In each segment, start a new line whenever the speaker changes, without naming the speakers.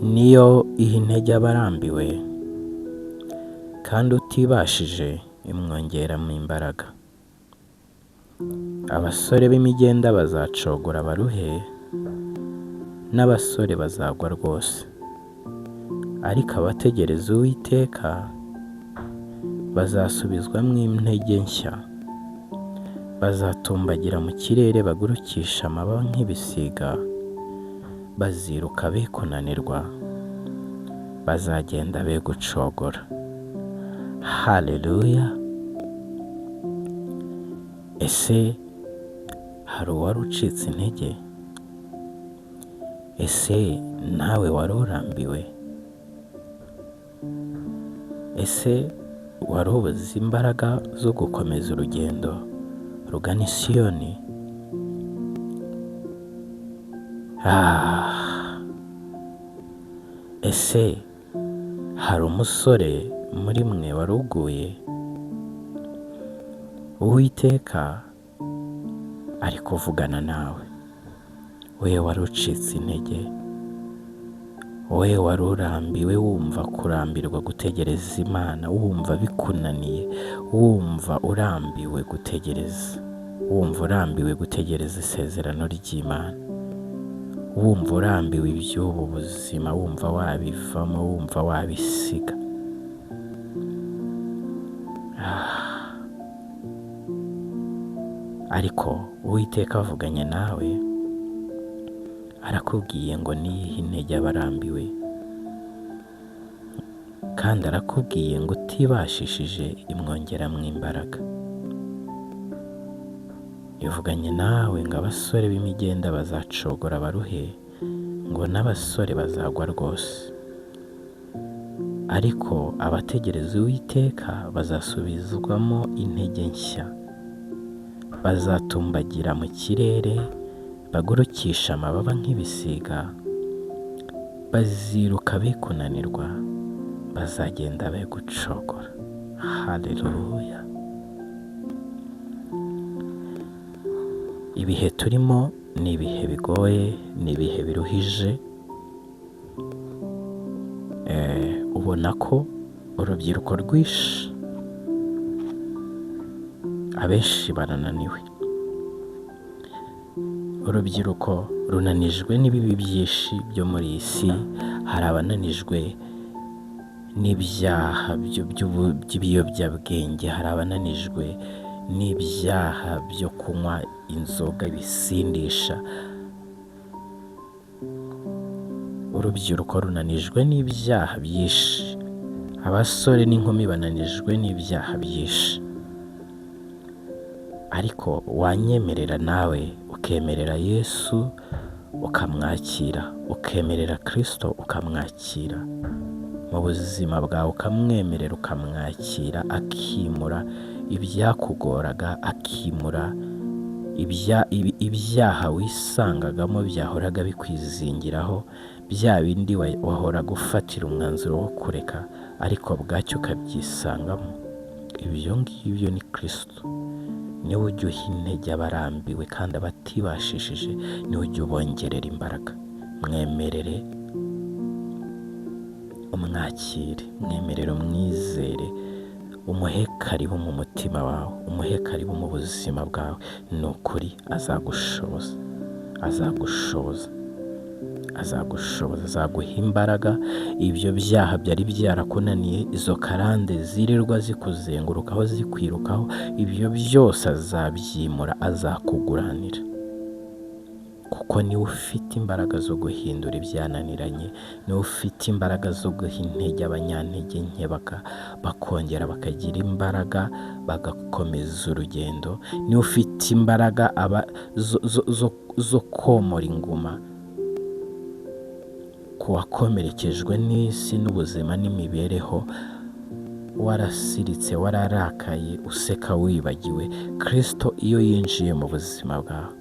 niyo iha intege abarambiwe kandi utibashije imwongeramo imbaraga. Abasore b'imigenda bazacogora baruhe, n'abasore bazagwa rwose, ariko abategereza Uwiteka bazasubizwamo intege nshya. Bazatumbagira mu kirere bagurukisha amababa nk'ibisiga, baziruka be kunanirwa, bazagenda be gucogora. Haleluya! Ese hari uwari ucitse intege? Ese nawe wari urambiwe? Ese wari ubuze imbaraga zo gukomeza urugendo rugana i Siyoni? Ese hari umusore muri mwe wari uguye? Uwiteka ari kuvugana nawe, wowe wari ucitse intege, wowe wari urambiwe, wumva kurambirwa gutegereza Imana, wumva bikunaniye, wumva urambiwe gutegereza isezerano ry'Imana, wumva urambiwe iby'ubu buzima, wumva wabivamo, wumva wabisiga. Ariko Uwiteka avuganye nawe, arakubwiye ngo niyihe intege abarambiwe, kandi arakubwiye ngo utibashishije imwongeramo imbaraga. Yavuganye nawe ngo abasore b'imigenda bazacogora baruhe, ngo n'abasore bazagwa rwose, ariko abategereza Uwiteka bazasubizwamo intege nshya. Bazatumbagira mu kirere bagurukisha amababa nk'ibisiga, baziruka be kunanirwa, bazagenda be gucogora. Haleluya! Ibihe turimo ni ibihe bigoye, ni ibihe biruhije. Ubona ko urubyiruko rwinshi, abenshi barananiwe. Urubyiruko runanijwe n'ibibi byinshi byo muri iyi si. Hari abananijwe n'ibyaha by'ibiyobyabwenge, hari abananijwe n'ibyaha byo kunywa inzoga bisindisha. Urubyiruko runanijwe n'ibyaha byinshi, abasore n'inkumi bananijwe n'ibyaha byinshi. Ariko wanyemerera nawe ukemerera Yesu ukamwakira, ukemerera Kristo ukamwakira mu buzima bwawe, ukamwemerera ukamwakira, akimura ibyakugoraga, akimura ibyaha wisangagamo byahoraga bikwizingiraho, bya bindi wahoraga ufatira umwanzuro wo kureka ariko bwacyo ukabyisangamo. Ibyo ngibyo ni Kristo. Niwe ujya uha intege abarambiwe kandi abatibashishije, niwe ujya ubongerera imbaraga. Mwemerere umwakire, mwemerere umwizere, umuhe karibu mu mutima wawe, umuhe karibu mu buzima bwawe. Ni ukuri azagushoboza, azaguha imbaraga. Ibyo byaha byari byarakunaniye, izo karande zirirwa zikuzengurukaho zikwirukaho, ibyo byose azabyimura, azakuguranira, kuko niwe ufite imbaraga zo guhindura ibyananiranye, niwe ufite imbaraga zo guha intege abanyantege nke bakongera bakagira imbaraga bagakomeza urugendo, niwe ufite imbaraga zo komora inguma ku wakomerekejwe n'isi n'ubuzima n'imibereho, warasiritse, wararakaye, useka wibagiwe. Kristo iyo yinjiye mu buzima bwawe,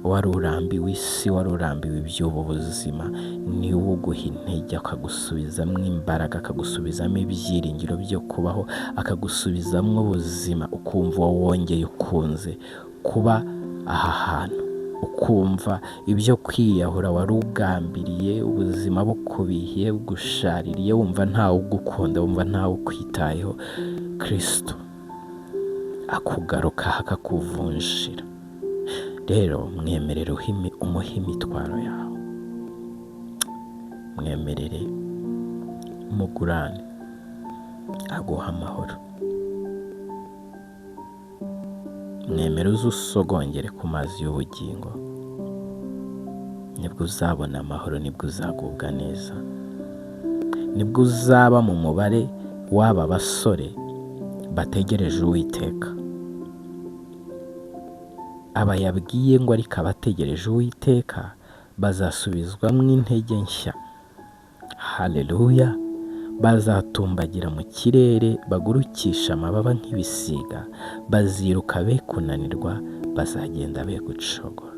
wari urambiwe isi, wari urambiwe iby'ubu buzima, niwe uguha intege, akagusubizamo imbaraga, akagusubizamo ibyiringiro byo kubaho, akagusubizamo ubuzima, ukumva wongeye ukunze kuba aha hantu. ukumva ibyo kwiyahura wari ugambiriye, ubuzima bukubihiye bugushaririye, wumva ntawe ugukunda, wumva ntawe ukwitayeho, Kristo akugarukaho akakuvunjira. Rero mwemerere umuhe imitwaro yawe, mwemerere umugurane aguha amahoro, mwemere uze usogongere ku mazi y'ubugingo, nibwo uzabona amahoro, nibwo uzagubwa neza, nibwo uzaba mu mubare w'aba basore bategereje Uwiteka. Aba yabwiye ngo ariko abategereje Uwiteka bazasubizwamo intege nshya. Haleluya! Bazatumbagira mu kirere, bagurukisha amababa nk'ibisiga, baziruka be kunanirwa, bazagenda be gucogora.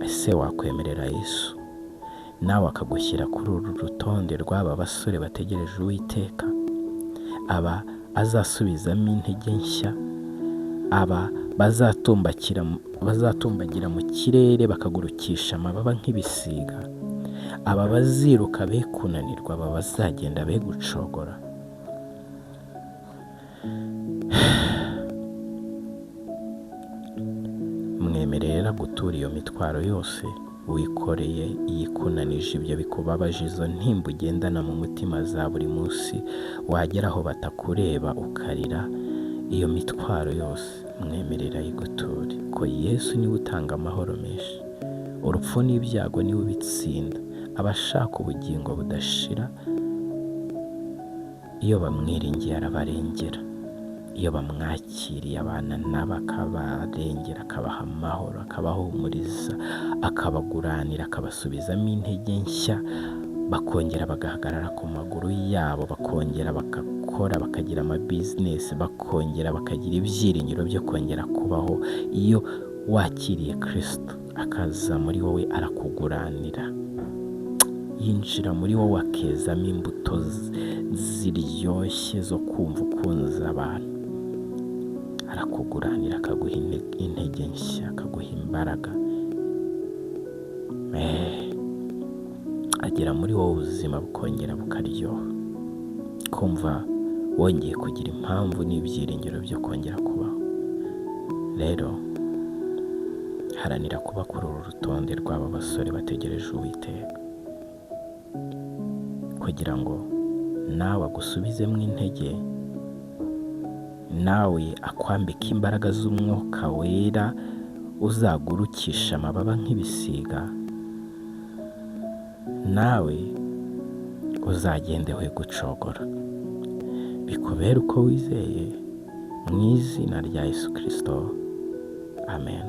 Ese wakwemerera Yesu nawe akagushyira kuri uru rutonde rw'aba basore bategereje Uwiteka, aba azasubizamo intege nshya, aba bazatumbagira mu kirere bakagurukisha amababa nk'ibisiga, aba baziruka be kunanirwa, aba bazagenda be gucogora. Mwemerera gutura iyo mitwaro yose wikoreye, yikunanije, ibyo bikubabaje, izo ntimba ugendana mu mutima za buri munsi, wageraho batakureba ukarira, iyo mitwaro yose mwemerera yiguture, ko Yesu niwe utanga amahoro menshi. Urupfu n'ibyago niwe ubitsinda. Abashaka ubugingo budashira, iyo bamwiringiye arabarengera, iyo bamwakiriye abana nabo akabarengera, akabaha amahoro, akabahumuriza, akabaguranira, akabasubizamo intege nshya, bakongera bagahagarara ku maguru yabo, bakongera bagakora, bakagira amabizinesi, bakongera bakagira ibyiringiro byo kongera kubaho. Iyo wakiriye Kristo akaza muri wowe arakuguranira, yinjira muri wowe akezamo imbuto ziryoshye zo kumva ukunze abantu, arakuguranira, akaguha intege nshya, akaguha imbaraga, agera muri wowe ubuzima bukongera bukaryoha, kumva wongeye kugira impamvu n'ibyiringiro byo kongera kubaho. Rero haranira kuba kuri uru rutonde rw'aba basore bategereje Uwiteka, kugira ngo nawe agusubizemo intege, nawe akwambika imbaraga z'umwuka wera, uzagurukisha amababa nk'ibisiga, nawe uzagende we gucogora. Bikubere uko wizeye, mu izina rya Yesu Kristo, amen.